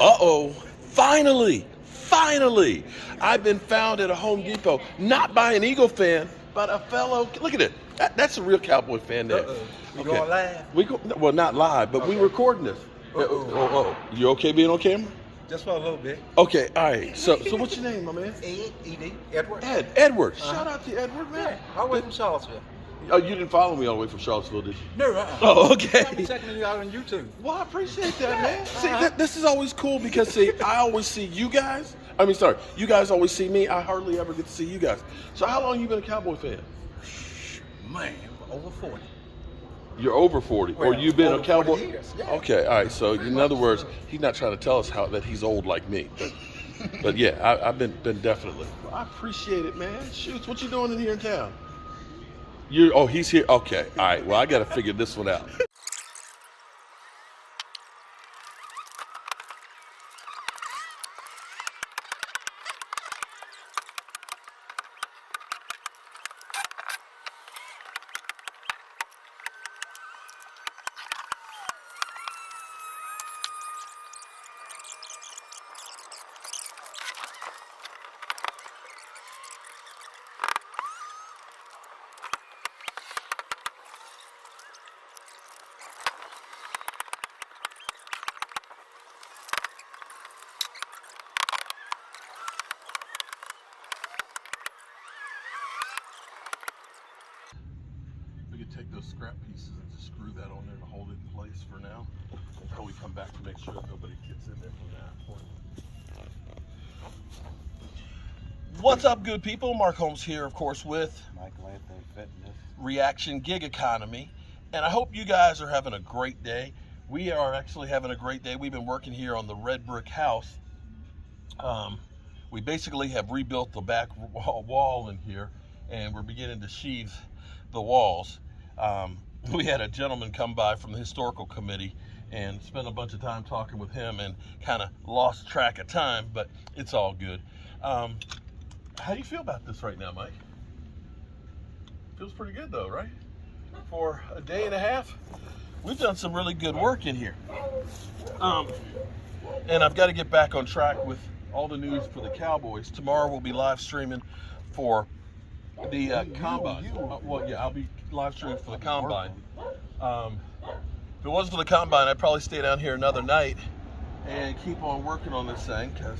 Uh-oh. Finally, I've been found at a Home Depot, not by an Eagle fan, but a fellow. Look at it. That's a real Cowboy fan there. We going live? Well, not live, but we recording this. You okay being on camera? Just for a little bit. Okay, all right. So what's your name, my man? Edward. Edward. Shout out to Edward, man. I went from Charlottesville. Oh, you didn't follow me all the way from Charlottesville, did you? No. Oh, okay. I'll be checking you out on YouTube. Well, I appreciate that, man. See, this is always cool because, see, I always see you guys. You guys always see me. I hardly ever get to see you guys. So how long you been a Cowboy fan? Man, over 40. You're over 40, Well, or you've been a over Cowboy? 40 years, yeah. Okay, all right. So in other words, he's not trying to tell us that he's old like me. But yeah, I've been definitely. Well, I appreciate it, man. Shoots, what you doing in here in town? He's here. Okay, all right. Well, I got to figure this one out. We could take those scrap pieces and just screw that on there to hold it in place for now until we come back to make sure that nobody gets in there from that point. What's up, good people? Mark Holmes here, of course, with Michael Anthony Fitness. Reaction Gig Economy, and I hope you guys are having a great day. We are actually having a great day. We've been working here on the red brick house. We basically have rebuilt the back wall in here, and we're beginning to sheathe the walls. We had a gentleman come by from the historical committee and spent a bunch of time talking with him and kind of lost track of time, but it's all good. How do you feel about this right now, Mike? Feels pretty good though, right? For a day and a half, we've done some really good work in here. And I've got to get back on track with all the news for the Cowboys. Tomorrow we'll be live streaming for the combine. Well, yeah, I'll be live streaming for the combine. If it wasn't for the combine, I'd probably stay down here another night and keep on working on this thing, because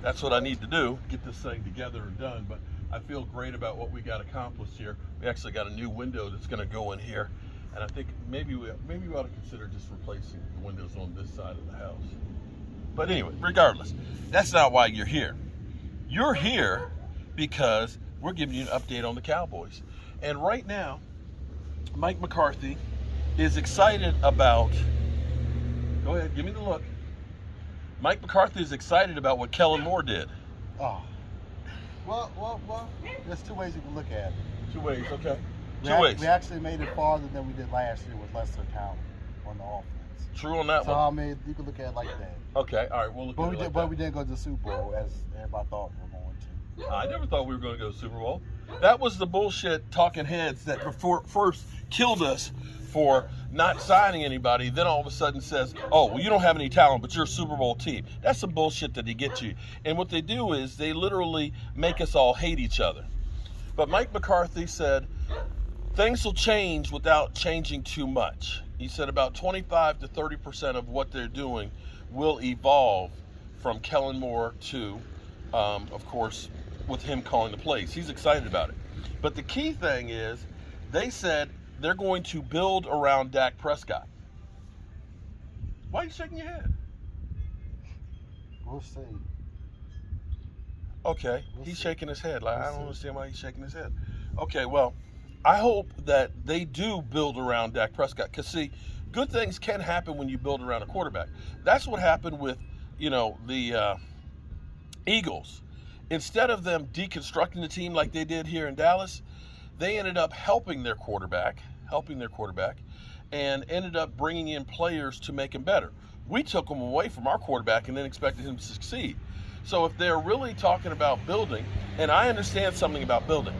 that's what I need to do, get this thing together and done. But I feel great about what we got accomplished here. We actually got a new window that's going to go in here, and I think maybe we ought to consider just replacing the windows on this side of the house. But anyway, regardless, that's not why you're here. You're here because we're giving you an update on the Cowboys. And right now, Mike McCarthy is excited about, go ahead, give me the look. Mike McCarthy is excited about what Kellen Moore did. Oh. Well, there's two ways you can look at it. Two ways, okay. We actually made it farther than we did last year with lesser talent on the offense. True on that so, one. I mean, you can look at it like that. Okay, all right, we'll look at it like that. But we didn't go to the Super Bowl as everybody thought we were going to. I never thought we were going to go to the Super Bowl. That was the bullshit talking heads that first killed us for not signing anybody, then all of a sudden says, oh, well, you don't have any talent, but you're a Super Bowl team. That's some bullshit that they get you. And what they do is they literally make us all hate each other. But Mike McCarthy said, things will change without changing too much. He said about 25 to 30% of what they're doing will evolve from Kellen Moore to, of course, with him calling the plays. He's excited about it. But the key thing is, they said they're going to build around Dak Prescott. Why are you shaking your head? We'll see. Okay, he's shaking his head. I don't understand why he's shaking his head. Okay, well, I hope that they do build around Dak Prescott. Because, see, good things can happen when you build around a quarterback. That's what happened with, the Eagles. Instead of them deconstructing the team like they did here in Dallas, they ended up helping their quarterback, and ended up bringing in players to make him better. We took him away from our quarterback and then expected him to succeed. So if they're really talking about building, and I understand something about building,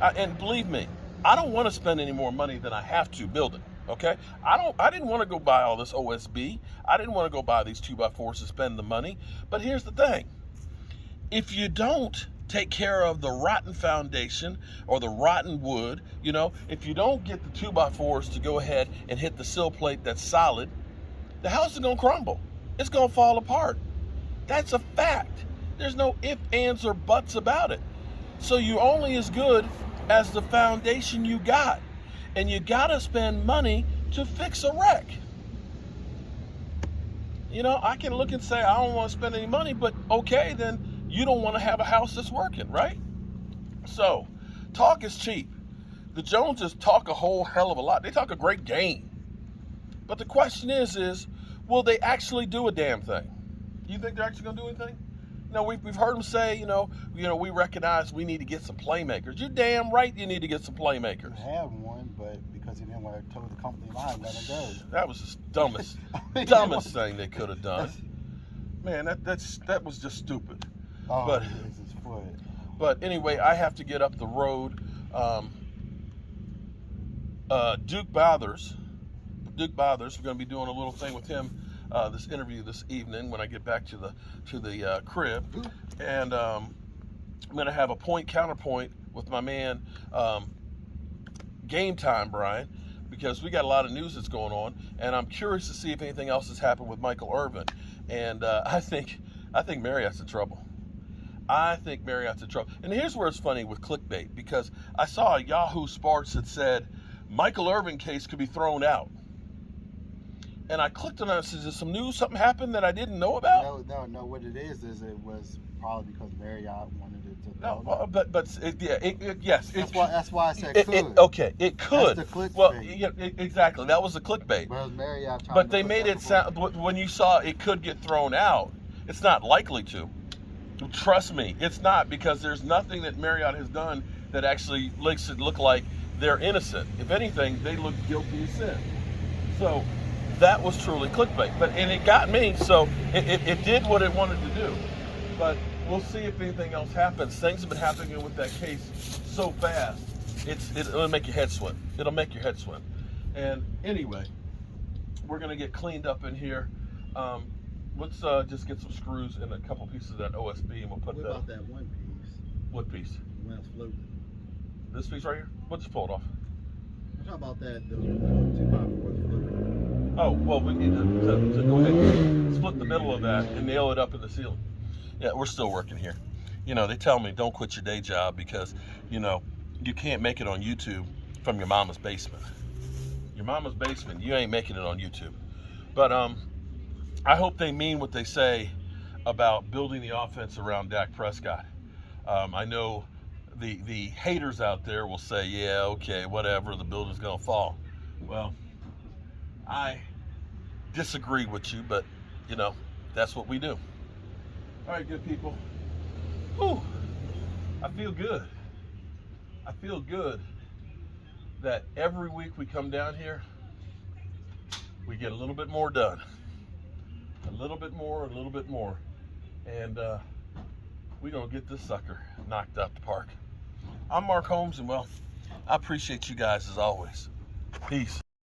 and believe me, I don't want to spend any more money than I have to building. Okay, I didn't want to go buy all this OSB. I didn't want to go buy these 2x4s and spend the money. But here's the thing: if you don't take care of the rotten foundation or the rotten wood, if you don't get the 2x4s to go ahead and hit the sill plate that's solid, the house is gonna crumble. It's gonna fall apart. That's a fact. There's no ifs, ands, or buts about it. So you're only as good as the foundation you got. And you gotta spend money to fix a wreck. I can look and say, I don't want to spend any money, but okay, then you don't want to have a house that's working, right? So, talk is cheap. The Joneses talk a whole hell of a lot. They talk a great game. But the question is, will they actually do a damn thing? You think they're actually going to do anything? No, we've heard them say, we recognize we need to get some playmakers. You're damn right you need to get some playmakers. We have one, but because he didn't want to toe the company line, let him go. That was the dumbest thing they could have done. Man, that was just stupid. Oh, but it's his foot. But anyway, I have to get up the road. Duke Bothers, we're going to be doing a little thing with him. This interview this evening when I get back to the crib, and I'm going to have a point counterpoint with my man Game Time Brian, because we got a lot of news that's going on, and I'm curious to see if anything else has happened with Michael Irvin. And I think Marriott's in trouble. I think Marriott's in trouble. And here's where it's funny with clickbait, because I saw a Yahoo Sports that said Michael Irvin case could be thrown out. And I clicked on it and said, is some news, something happened that I didn't know about? No. What it is it was probably because Marriott wanted it to. No, yes. That's why I said could. Okay, it could. That's the clickbait. Well, yeah, exactly. That was the clickbait. But they made it sound, when you saw it could get thrown out, it's not likely to. Trust me, it's not, because there's nothing that Marriott has done that actually makes it look like they're innocent. If anything, they look guilty as sin. So that was truly clickbait, and it got me. So it did what it wanted to do. But we'll see if anything else happens. Things have been happening with that case so fast. It'll make your head swim. It'll make your head swim. And anyway, we're gonna get cleaned up in here. Let's just get some screws and a couple pieces of that OSB, and we'll put that. What about that one piece? What piece? The one that's floating. This piece right here? We'll just pull it off. I'm talking about that, the 2x4 floating. Oh, well, we need to go ahead and split the middle of that and nail it up in the ceiling. Yeah, we're still working here. They tell me don't quit your day job because, you can't make it on YouTube from your mama's basement. Your mama's basement, you ain't making it on YouTube. But I hope they mean what they say about building the offense around Dak Prescott. I know the haters out there will say, yeah, okay, whatever, the building's going to fall. Well, I disagree with you, but, that's what we do. All right, good people. Whew, I feel good. I feel good that every week we come down here, we get a little bit more done. A little bit more, a little bit more. And we're going to get this sucker knocked out the park. I'm Mark Holmes, and, well, I appreciate you guys as always. Peace.